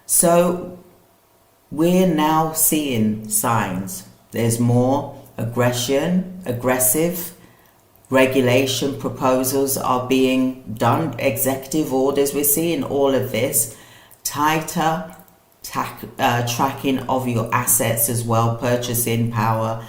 So we're now seeing signs. There's more aggressive regulation proposals are being done, executive orders. We're seeing all of this. Tighter tracking of your assets as well, purchasing power.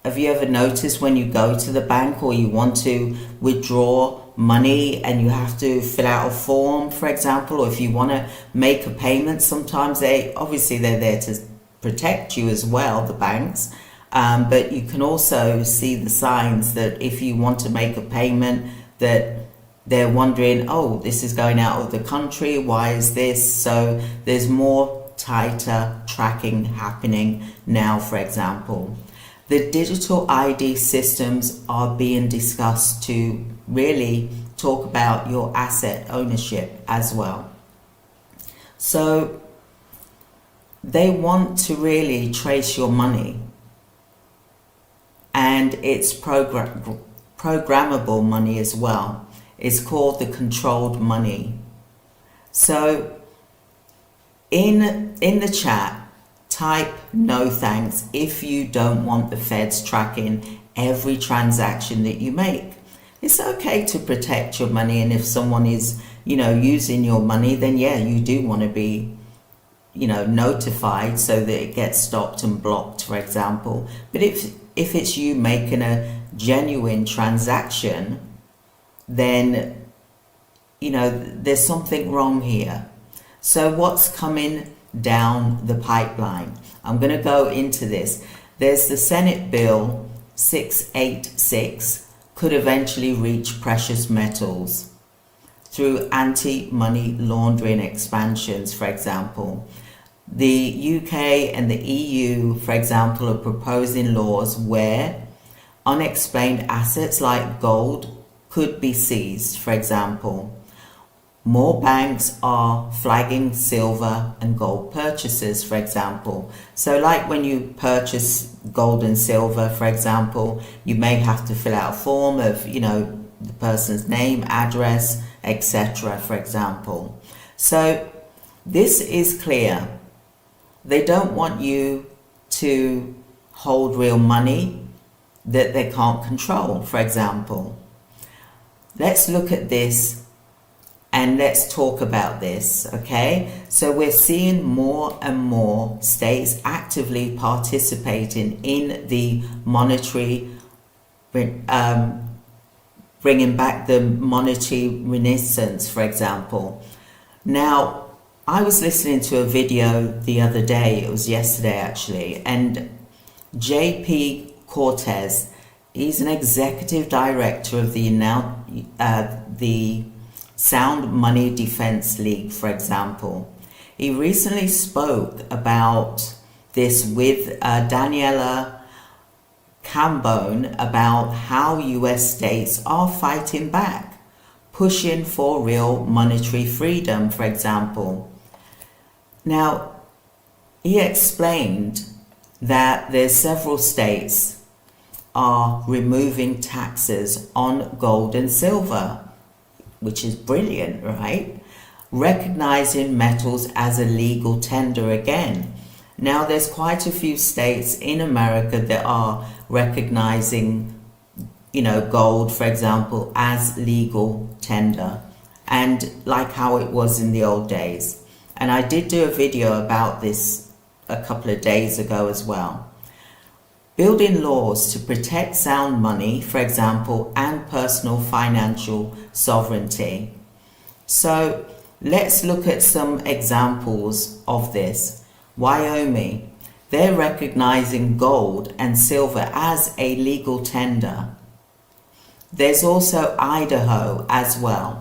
Have you ever noticed when you go to the bank or you want to withdraw money and you have to fill out a form, for example, or if you want to make a payment, sometimes they're there to protect you as well, the banks. But you can also see the signs that if you want to make a payment, that they're wondering, oh, this is going out of the country, why is this? So there's more tighter tracking happening now, for example. The digital ID systems are being discussed to really talk about your asset ownership as well. So they want to really trace your money, and it's programmable money as well. It's called the controlled money. So in the chat, type no thanks if you don't want the feds tracking every transaction that you make. It's okay to protect your money, and if someone is, using your money, then yeah, you do want to be, notified so that it gets stopped and blocked, for example. But if it's you making a genuine transaction, then, there's something wrong here. So what's coming down the pipeline? I'm going to go into this. There's the Senate Bill 686 could eventually reach precious metals through anti-money laundering expansions, for example. The UK and the EU, for example, are proposing laws where unexplained assets like gold could be seized, for example. More banks are flagging silver and gold purchases, for example. So like when you purchase gold and silver, for example, you may have to fill out a form of, the person's name, address, etc., for example. So this is clear. They don't want you to hold real money that they can't control, for example. Let's look at this and let's talk about this, okay? So we're seeing more and more states actively participating in the monetary, bringing back the monetary renaissance, for example. Now, I was listening to a video the other day, it was yesterday actually, and JP Cortez, he's an executive director of the Sound Money Defense League, for example. He recently spoke about this with Daniela Cambone about how US states are fighting back, pushing for real monetary freedom, for example. Now, he explained that there's several states are removing taxes on gold and silver, which is brilliant, right? Recognizing metals as a legal tender again. Now, there's quite a few states in America that are recognizing, gold, for example, as legal tender, and like how it was in the old days. And I did do a video about this a couple of days ago as well. Building laws to protect sound money, for example, and personal financial sovereignty. So let's look at some examples of this. Wyoming, they're recognizing gold and silver as a legal tender. There's also Idaho as well.